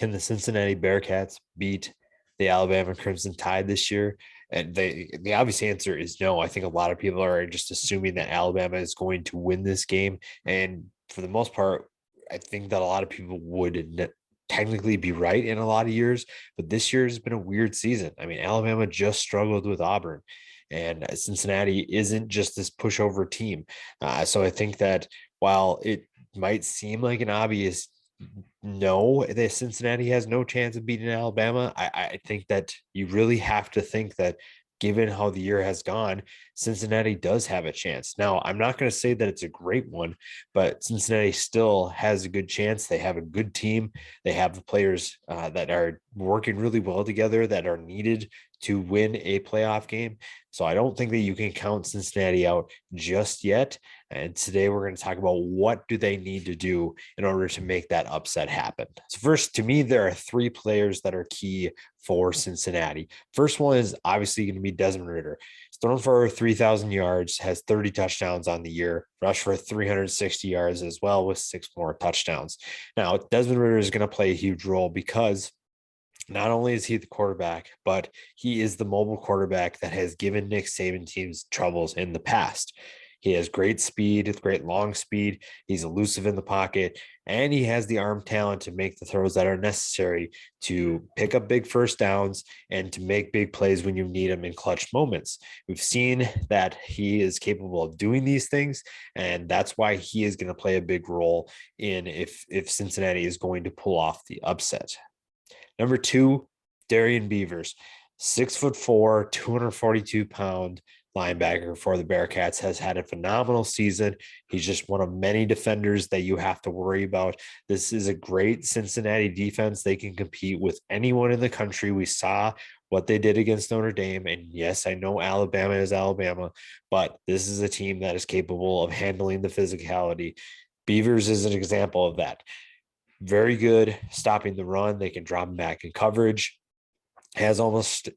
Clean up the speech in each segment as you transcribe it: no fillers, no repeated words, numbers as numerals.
Can the Cincinnati Bearcats beat the Alabama Crimson Tide this year? And the obvious answer is no. I think a lot of people are just assuming that Alabama is going to win this game. And for the most part, I think that a lot of people would technically be right in a lot of years, but this year has been a weird season. I mean, Alabama just struggled with Auburn, and Cincinnati isn't just this pushover team. So I think that while it might seem like an obvious no, that Cincinnati has no chance of beating Alabama. I think that you really have to think that given how the year has gone, Cincinnati does have a chance. Now, I'm not going to say that it's a great one, but Cincinnati still has a good chance. They have a good team. They have the players that are working really well together that are needed to win a playoff game. So I don't think that you can count Cincinnati out just yet. And today we're going to talk about what do they need to do in order to make that upset happen. So first, to me, there are three players that are key for Cincinnati. First one is obviously going to be Desmond Ridder. He's thrown for 3,000 yards, has 30 touchdowns on the year, rushed for 360 yards as well with 6 more touchdowns. Now, Desmond Ridder is going to play a huge role because not only is he the quarterback, but he is the mobile quarterback that has given Nick Saban teams troubles in the past. He has great speed, great long speed. He's elusive in the pocket, and he has the arm talent to make the throws that are necessary to pick up big first downs and to make big plays when you need them in clutch moments. We've seen that he is capable of doing these things, and that's why he is going to play a big role in if Cincinnati is going to pull off the upset. Number two, Darian Beavers, 6'4", 242-pound linebacker for the Bearcats, has had a phenomenal season. He's just one of many defenders that you have to worry about. This is a great Cincinnati defense. They can compete with anyone in the country. We saw what they did against Notre Dame. And yes, I know Alabama is Alabama, but this is a team that is capable of handling the physicality. Beavers is an example of that. Very good stopping the run. They can drop him back in coverage. Has almost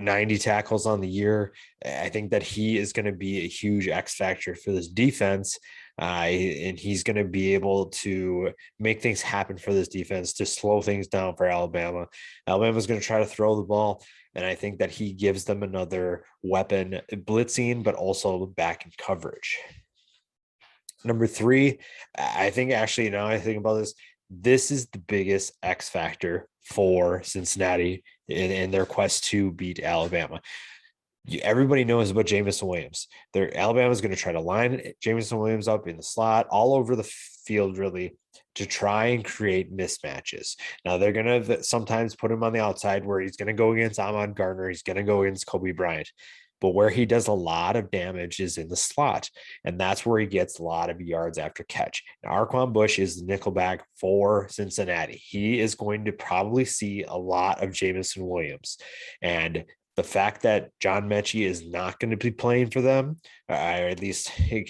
90 tackles on the year. I think that he is going to be a huge X factor for this defense. And he's going to be able to make things happen for this defense to slow things down for Alabama. Alabama's going to try to throw the ball. And I think that he gives them another weapon blitzing, but also back in coverage. Number three, I think actually now I think about this is the biggest X factor for Cincinnati in their quest to beat Alabama. Everybody knows about Jamison Williams. Alabama's going to try to line Jamison Williams up in the slot all over the field, really, to try and create mismatches. Now, they're going to sometimes put him on the outside where he's going to go against Ahmad Gardner. He's going to go against Kobe Bryant. But where he does a lot of damage is in the slot, and that's where he gets a lot of yards after catch. And Arquon Bush is the nickelback for Cincinnati. He is going to probably see a lot of Jamison Williams. And the fact that John Mechie is not going to be playing for them, or at least I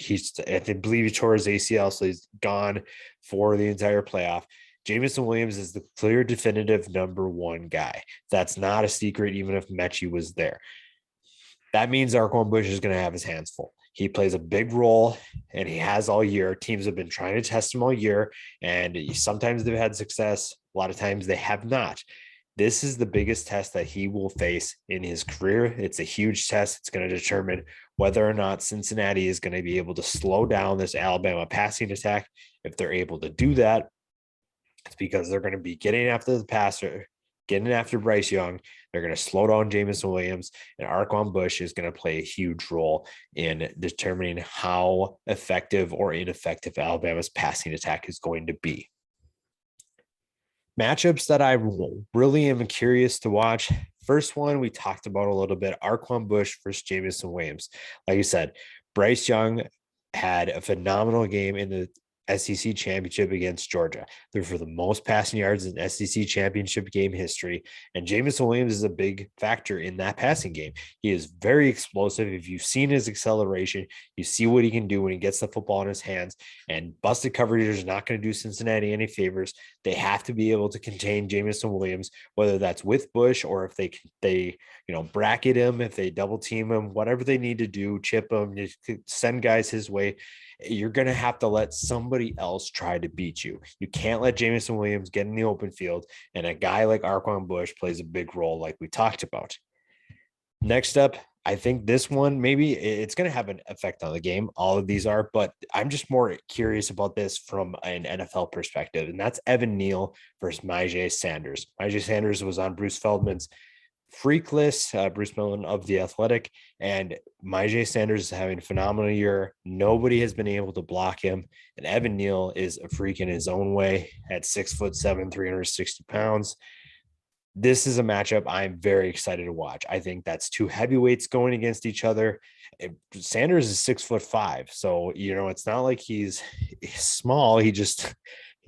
believe he tore his ACL, so he's gone for the entire playoff. Jamison Williams is the clear, definitive number one guy. That's not a secret, even if Mechie was there. That means Arquon Bush is going to have his hands full. He plays a big role, and he has all year. Teams have been trying to test him all year, and sometimes they've had success. A lot of times they have not. This is the biggest test that he will face in his career. It's a huge test. It's going to determine whether or not Cincinnati is going to be able to slow down this Alabama passing attack. If they're able to do that, it's because they're going to be getting after the passer, getting after Bryce Young. They're going to slow down Jamison Williams, and Arquon Bush is going to play a huge role in determining how effective or ineffective Alabama's passing attack is going to be. Matchups that I really am curious to watch. First one we talked about a little bit, Arquon Bush versus Jamison Williams. Like you said, Bryce Young had a phenomenal game in the SEC championship against Georgia. They're for the most passing yards in SEC championship game history. And Jamison Williams is a big factor in that passing game. He is very explosive. If you've seen his acceleration, you see what he can do when he gets the football in his hands. And busted coverage is not going to do Cincinnati any favors. They have to be able to contain Jamison Williams, whether that's with Bush or if they bracket him, if they double team him, whatever they need to do, chip him, send guys his way. you're going to have to let somebody else try to beat you. You can't let Jameson Williams get in the open field, and a guy like Arquon Bush plays a big role like we talked about. Next up, I think this one, maybe it's going to have an effect on the game. All of these are, but I'm just more curious about this from an NFL perspective. And that's Evan Neal versus Myjai Sanders. Myjai Sanders was on Bruce Feldman's freak list, Bruce Feldman of The Athletic, and Myjai Sanders is having a phenomenal year. Nobody has been able to block him. And Evan Neal is a freak in his own way at 6'7", 360 pounds. This is a matchup I'm very excited to watch. I think that's two heavyweights going against each other. Sanders is 6'5", so it's not like he's small. He's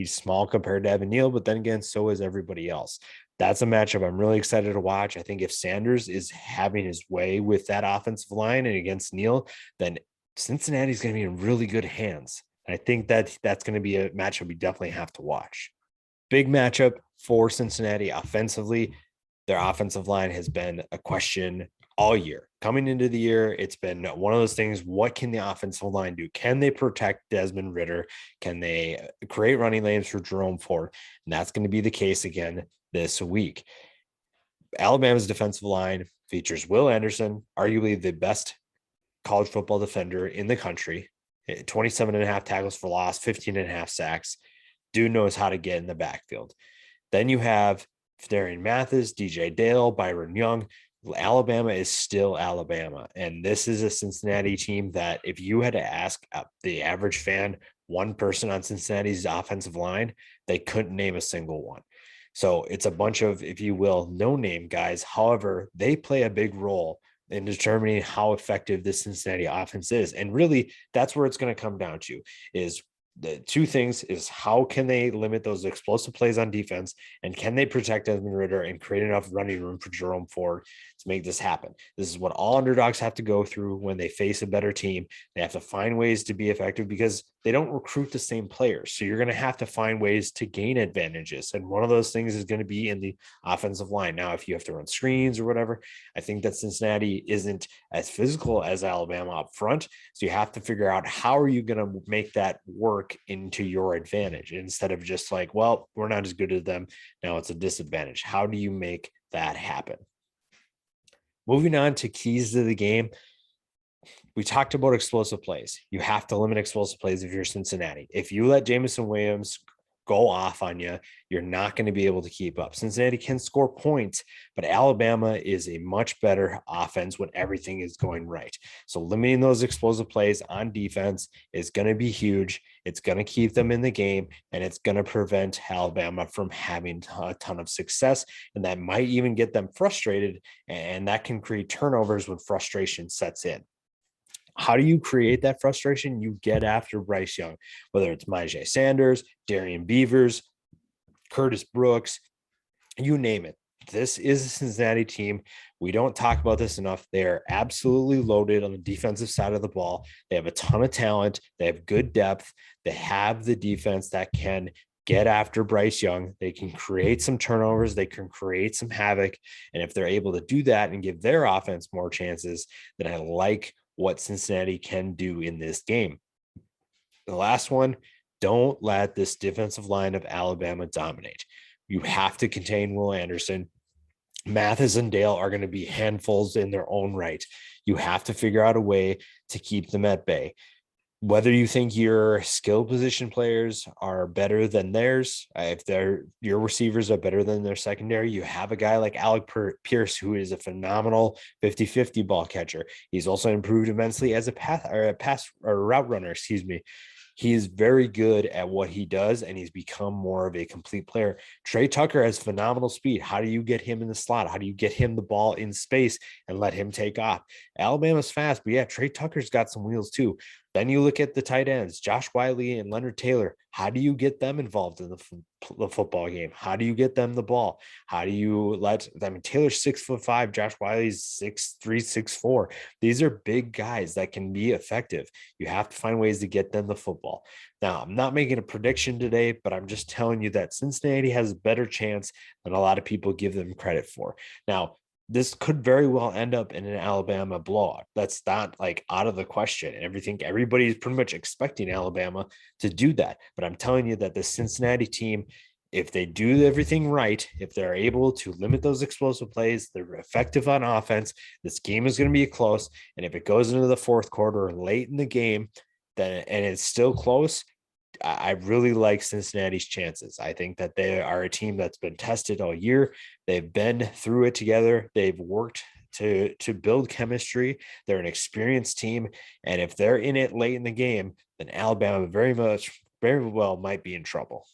small compared to Evan Neal, but then again, so is everybody else. That's a matchup I'm really excited to watch. I think if Sanders is having his way with that offensive line and against Neal, then Cincinnati's going to be in really good hands. I think that's going to be a matchup we definitely have to watch. Big matchup for Cincinnati offensively. Their offensive line has been a question all year. Coming into the year, it's been one of those things. What can the offensive line do? Can they protect Desmond Ridder? Can they create running lanes for Jerome Ford? And that's going to be the case again this week. Alabama's defensive line features Will Anderson, arguably the best college football defender in the country, 27.5 tackles for loss, 15.5 sacks. Dude knows how to get in the backfield. Then you have Darian Mathis, DJ Dale, Byron Young. Alabama is still Alabama. And this is a Cincinnati team that if you had to ask the average fan, one person on Cincinnati's offensive line, they couldn't name a single one. So it's a bunch of, if you will, no-name guys. However, they play a big role in determining how effective this Cincinnati offense is. And really, that's where it's going to come down to is the two things is how can they limit those explosive plays on defense, and can they protect Desmond Ridder and create enough running room for Jerome Ford to make this happen? This is what all underdogs have to go through when they face a better team. They have to find ways to be effective because they don't recruit the same players. So you're going to have to find ways to gain advantages. And one of those things is going to be in the offensive line. Now, if you have to run screens or whatever, I think that Cincinnati isn't as physical as Alabama up front. So you have to figure out how are you going to make that work into your advantage instead of just like, well, we're not as good as them. Now it's a disadvantage. How do you make that happen? Moving on to keys to the game. We talked about explosive plays. You have to limit explosive plays if you're Cincinnati. If you let Jameson Williams go off on you, you're not going to be able to keep up. Cincinnati can score points, but Alabama is a much better offense when everything is going right. So limiting those explosive plays on defense is going to be huge. It's going to keep them in the game, and it's going to prevent Alabama from having a ton of success. And that might even get them frustrated, and that can create turnovers when frustration sets in. How do you create that frustration? You get after Bryce Young, whether it's Myjai Sanders, Darian Beavers, Curtis Brooks, you name it. This is a Cincinnati team. We don't talk about this enough. They are absolutely loaded on the defensive side of the ball. They have a ton of talent. They have good depth. They have the defense that can get after Bryce Young. They can create some turnovers. They can create some havoc. And if they're able to do that and give their offense more chances, then I like what Cincinnati can do in this game. The last one, don't let this defensive line of Alabama dominate. You have to contain Will Anderson. Mathis and Dale are going to be handfuls in their own right. You have to figure out a way to keep them at bay. Whether you think your skill position players are better than theirs, if your receivers are better than their secondary, you have a guy like Alec Pierce, who is a phenomenal 50-50 ball catcher. He's also improved immensely as a route runner, He is very good at what he does, and he's become more of a complete player. Trey Tucker has phenomenal speed. How do you get him in the slot? How do you get him the ball in space and let him take off? Alabama's fast, but yeah, Trey Tucker's got some wheels too. Then you look at the tight ends, Josh Wiley and Leonard Taylor. How do you get them involved in the football game? How do you get them the ball? How do you Taylor's 6'5", Josh Wiley's 6'3", 6'4". These are big guys that can be effective. You have to find ways to get them the football. Now, I'm not making a prediction today, but I'm just telling you that Cincinnati has a better chance than a lot of people give them credit for. Now, this could very well end up in an Alabama blowout. That's not like out of the question. And everybody's pretty much expecting Alabama to do that. But I'm telling you that the Cincinnati team, if they do everything right, if they're able to limit those explosive plays, they're effective on offense, this game is going to be close. And if it goes into the fourth quarter late in the game, then and it's still close, I really like Cincinnati's chances. I think that they are a team that's been tested all year. They've been through it together. They've worked to build chemistry. They're an experienced team, and if they're in it late in the game, then Alabama very well might be in trouble.